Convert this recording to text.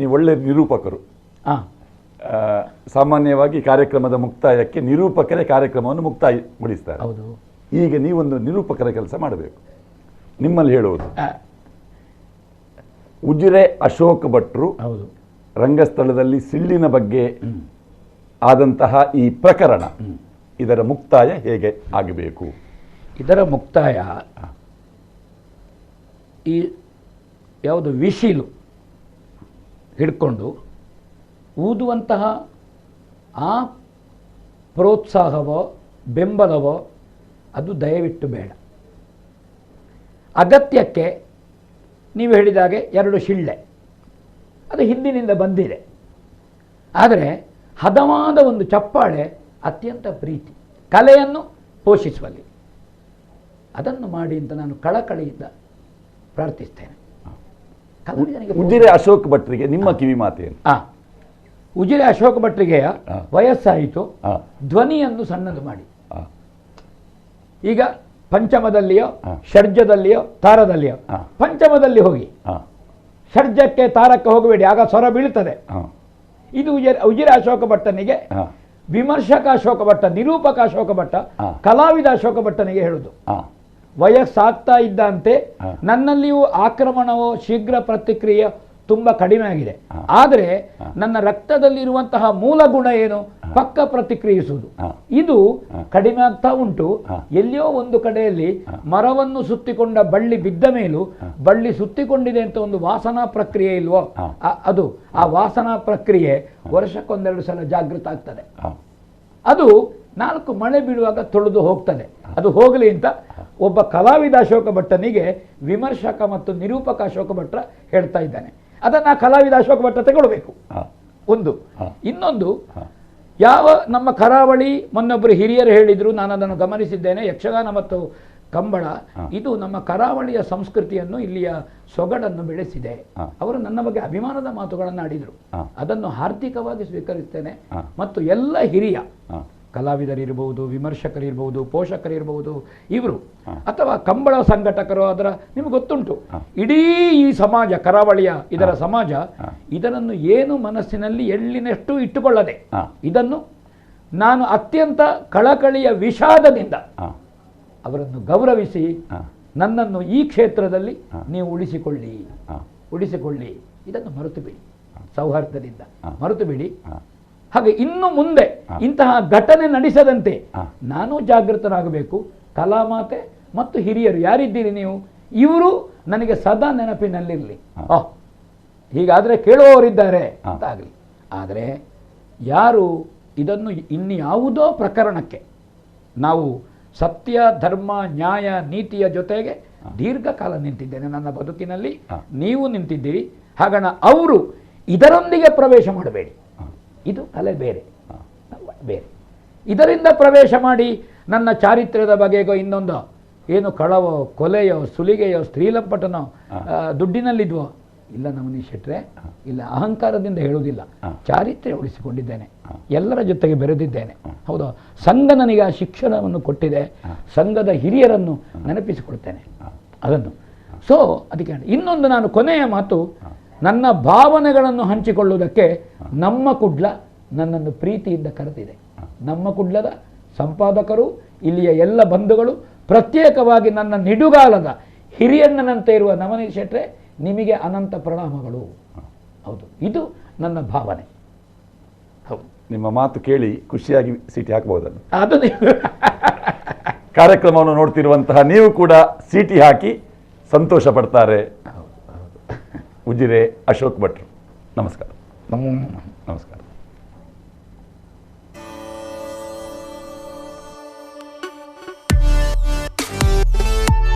ನೀವು ಒಳ್ಳೆ ನಿರೂಪಕರು. ಹಾಂ, ಸಾಮಾನ್ಯವಾಗಿ ಕಾರ್ಯಕ್ರಮದ ಮುಕ್ತಾಯಕ್ಕೆ ನಿರೂಪಕರೇ ಕಾರ್ಯಕ್ರಮವನ್ನು ಮುಕ್ತಾಯಗೊಳಿಸ್ತಾರೆ. ಹೌದು. ಈಗ ನೀವೊಂದು ನಿರೂಪಕರ ಕೆಲಸ ಮಾಡಬೇಕು. ನಿಮ್ಮಲ್ಲಿ ಹೇಳುವುದು ಉಜಿರೆ ಅಶೋಕ್ ಭಟ್ರು ಹೌದು ರಂಗಸ್ಥಳದಲ್ಲಿ ಸಿಳ್ಳಿನ ಬಗ್ಗೆ ಆದಂತಹ ಈ ಪ್ರಕರಣ, ಇದರ ಮುಕ್ತಾಯ ಹೇಗೆ ಆಗಬೇಕು? ಇದರ ಮುಕ್ತಾಯ ಈ ಯಾವುದು ವಿಶಿಲು ಹಿಡ್ಕೊಂಡು ಊದುವಂತಹ ಆ ಪ್ರೋತ್ಸಾಹವೋ ಬೆಂಬಲವೋ ಅದು ದಯವಿಟ್ಟು ಬೇಡ. ಅಗತ್ಯಕ್ಕೆ ನೀವು ಹೇಳಿದಾಗೆ 2 ಶಿಳ್ಳೆ ಅದು ಹಿಂದಿನಿಂದ ಬಂದಿದೆ. ಆದರೆ ಹದವಾದ ಒಂದು ಚಪ್ಪಾಳೆ ಅತ್ಯಂತ ಪ್ರೀತಿ, ಕಲೆಯನ್ನು ಪೋಷಿಸುವಲ್ಲಿ ಅದನ್ನು ಮಾಡಿ ಅಂತ ನಾನು ಕಳಕಳಿಯಿಂದ ಪ್ರಾರ್ಥಿಸ್ತೇನೆ. ಉಜಿರೆ ಅಶೋಕ್ ಭಟ್ರಿಗೆ ನಿಮ್ಮ ಕಿವಿ ಮಾತೇನು? ಉಜಿರೆ ಅಶೋಕ್ ಭಟ್ರಿಗೆ ವಯಸ್ಸಾಯಿತು, ಧ್ವನಿಯನ್ನು ಸಣ್ಣದು ಮಾಡಿ. ಈಗ ಪಂಚಮದಲ್ಲಿಯೋ ಷಡ್ಜದಲ್ಲಿಯೋ ತಾರದಲ್ಲಿಯೋ, ಪಂಚಮದಲ್ಲಿ ಹೋಗಿ, ಷಡ್ಜಕ್ಕೆ ತಾರಕ್ಕೆ ಹೋಗಬೇಡಿ, ಆಗ ಸ್ವರ ಬೀಳ್ತದೆ. ಇದು ಉಜಿರೆ ಅಶೋಕ ಭಟ್ಟನಿಗೆ, ವಿಮರ್ಶಕ ಅಶೋಕ ಭಟ್ಟ, ನಿರೂಪಕ ಅಶೋಕ ಭಟ್ಟ, ಕಲಾವಿದ ಅಶೋಕ ಭಟ್ಟನಿಗೆ ಹೇಳುದು. ವಯಸ್ಸಾಗ್ತಾ ಇದ್ದಂತೆ ನನ್ನಲ್ಲಿಯೂ ಆಕ್ರಮಣವೋ ಶೀಘ್ರ ಪ್ರತಿಕ್ರಿಯೆ ತುಂಬ ಕಡಿಮೆ ಆಗಿದೆ. ಆದರೆ ನನ್ನ ರಕ್ತದಲ್ಲಿರುವಂತಹ ಮೂಲ ಗುಣ ಏನು? ಪಕ್ಕ ಪ್ರತಿಕ್ರಿಯಿಸುವುದು. ಇದು ಕಡಿಮೆ ಆಗ್ತಾ ಉಂಟು. ಎಲ್ಲಿಯೋ ಒಂದು ಕಡೆಯಲ್ಲಿ ಮರವನ್ನು ಸುತ್ತಿಕೊಂಡ ಬಳ್ಳಿ ಬಿದ್ದ ಮೇಲೂ ಬಳ್ಳಿ ಸುತ್ತಿಕೊಂಡಿದೆ ಅಂತ ಒಂದು ವಾಸನಾ ಪ್ರಕ್ರಿಯೆ ಇಲ್ವೋ, ಅದು ಆ ವಾಸನಾ ಪ್ರಕ್ರಿಯೆ ವರ್ಷಕ್ಕೊಂದೆರಡು ಸಲ ಜಾಗೃತ ಆಗ್ತದೆ. ಅದು 4 ಮಳೆ ಬೀಳುವಾಗ ತೊಳೆದು ಹೋಗ್ತದೆ. ಅದು ಹೋಗಲಿ ಅಂತ ಒಬ್ಬ ಕಲಾವಿದ ಅಶೋಕ ಭಟ್ಟನಿಗೆ ವಿಮರ್ಶಕ ಮತ್ತು ನಿರೂಪಕ ಅಶೋಕ ಭಟ್ಟ ಹೇಳ್ತಾ ಇದ್ದಾನೆ. ಅದನ್ನು ಕಲಾವಿದ ಅಶೋಕ ಭಟ್ಟ ತಗೊಳ್ಬೇಕು. ಒಂದು. ಇನ್ನೊಂದು, ಯಾವ ನಮ್ಮ ಕರಾವಳಿ, ಮೊನ್ನೊಬ್ಬರು ಹಿರಿಯರು ಹೇಳಿದ್ರು, ನಾನು ಅದನ್ನು ಗಮನಿಸಿದ್ದೇನೆ, ಯಕ್ಷಗಾನ ಮತ್ತು ಕಂಬಳ ಇದು ನಮ್ಮ ಕರಾವಳಿಯ ಸಂಸ್ಕೃತಿಯನ್ನು, ಇಲ್ಲಿಯ ಸೊಗಡನ್ನು ಬೆಳೆಸಿದೆ. ಅವರು ನನ್ನ ಬಗ್ಗೆ ಅಭಿಮಾನದ ಮಾತುಗಳನ್ನು ಆಡಿದರು. ಅದನ್ನು ಹಾರ್ದಿಕವಾಗಿ ಸ್ವೀಕರಿಸ್ತೇನೆ. ಮತ್ತು ಎಲ್ಲ ಹಿರಿಯ ಕಲಾವಿದರಿರ್ಬೋದು, ವಿಮರ್ಶಕರಿರ್ಬೋದು, ಪೋಷಕರಿರ್ಬೋದು, ಇವರು ಅಥವಾ ಕಂಬಳ ಸಂಘಟಕರು, ಅದರ ನಿಮಗೆ ಗೊತ್ತುಂಟು, ಇಡೀ ಈ ಸಮಾಜ, ಕರಾವಳಿಯ ಇದರ ಸಮಾಜ ಇದನ್ನು ಏನು ಮನಸ್ಸಿನಲ್ಲಿ ಎಳ್ಳಿನಷ್ಟು ಇಟ್ಟುಕೊಳ್ಳದೆ, ಇದನ್ನು ನಾನು ಅತ್ಯಂತ ಕಳಕಳಿಯ ವಿಷಾದದಿಂದ ಅವರನ್ನು ಗೌರವಿಸಿ, ನನ್ನನ್ನು ಈ ಕ್ಷೇತ್ರದಲ್ಲಿ ನೀವು ಉಳಿಸಿಕೊಳ್ಳಿ, ಇದನ್ನು ಮರೆತು ಬಿಡಿ, ಸೌಹಾರ್ದದಿಂದ ಮರೆತು ಬಿಡಿ. ಹಾಗೆ ಇನ್ನು ಮುಂದೆ ಇಂತಹ ಘಟನೆ ನಡೆಸದಂತೆ ನಾನು ಜಾಗೃತರಾಗಬೇಕು. ಕಲಾಮಾತೆ ಮತ್ತು ಹಿರಿಯರು ಯಾರಿದ್ದೀರಿ ನೀವು, ಇವರು ನನಗೆ ಸದಾ ನೆನಪಿನಲ್ಲಿರಲಿ. ಹೀಗಾದರೆ ಕೇಳುವವರಿದ್ದಾರೆ ಅಂತ ಆಗಲಿ. ಆದರೆ ಯಾರು ಇದನ್ನು ಇನ್ಯಾವುದೋ ಪ್ರಕರಣಕ್ಕೆ, ನಾವು ಸತ್ಯ, ಧರ್ಮ, ನ್ಯಾಯ, ನೀತಿಯ ಜೊತೆಗೆ ದೀರ್ಘಕಾಲ ನಿಂತಿದ್ದೇನೆ ನನ್ನ ಬದುಕಿನಲ್ಲಿ, ನೀವು ನಿಂತಿದ್ದೀರಿ. ಹಾಗಣ ಅವರು ಇದರೊಂದಿಗೆ ಪ್ರವೇಶ ಮಾಡಬೇಡಿ. ಇದು ಕಲೆ ಬೇರೆ. ಇದರಿಂದ ಪ್ರವೇಶ ಮಾಡಿ ನನ್ನ ಚಾರಿತ್ರ್ಯದ ಬಗೆಗೋ ಇನ್ನೊಂದು ಏನು ಕಳವೋ, ಕೊಲೆಯೋ, ಸುಲಿಗೆಯೋ, ಸ್ತ್ರೀಲಂಪಟನೋ, ದುಡ್ಡಿನಲ್ಲಿದ್ವೋ, ಇಲ್ಲ ನವನಿ ಶೆಟ್ರೆ, ಇಲ್ಲ, ಅಹಂಕಾರದಿಂದ ಹೇಳುವುದಿಲ್ಲ. ಚಾರಿತ್ರ್ಯ ಉಳಿಸಿಕೊಂಡಿದ್ದೇನೆ, ಎಲ್ಲರ ಜೊತೆಗೆ ಬೆರೆದಿದ್ದೇನೆ. ಹೌದಾ, ಸಂಘ ನನಗೆ ಆ ಶಿಕ್ಷಣವನ್ನು ಕೊಟ್ಟಿದೆ, ಸಂಘದ ಹಿರಿಯರನ್ನು ನೆನಪಿಸಿಕೊಳ್ತೇನೆ ಅದನ್ನು. ಸೊ ಅದಕ್ಕೆ ಇನ್ನೊಂದು, ನಾನು ಕೊನೆಯ ಮಾತು, ನನ್ನ ಭಾವನೆಗಳನ್ನು ಹಂಚಿಕೊಳ್ಳುವುದಕ್ಕೆ ನಮ್ಮ ಕುಡ್ಲ ನನ್ನನ್ನು ಪ್ರೀತಿಯಿಂದ ಕರೆದಿದೆ. ನಮ್ಮ ಕುಡ್ಲದ ಸಂಪಾದಕರು, ಇಲ್ಲಿಯ ಎಲ್ಲ ಬಂಧುಗಳು, ಪ್ರತ್ಯೇಕವಾಗಿ ನನ್ನ ನಿಡುಗಾಲದ ಹಿರಿಯಣ್ಣನಂತೆ ಇರುವ ನವನೀತ್ ಶೆಟ್ರೆ, ನಿಮಗೆ ಅನಂತ ಪ್ರಣಾಮಗಳು. ಹೌದು, ಇದು ನನ್ನ ಭಾವನೆ. ಹೌದು, ನಿಮ್ಮ ಮಾತು ಕೇಳಿ ಖುಷಿಯಾಗಿ ಸೀಟಿ ಹಾಕಬಹುದಲ್ಲ? ಅದು ಕಾರ್ಯಕ್ರಮವನ್ನು ನೋಡ್ತಿರುವಂತಹ ನೀವು ಕೂಡ ಸೀಟಿ ಹಾಕಿ ಸಂತೋಷ ಪಡ್ತಾರೆ. ಉಜಿರೆ ಅಶೋಕ್ ಭಟ್ರು, ನಮಸ್ಕಾರ. ನಮಸ್ಕಾರ.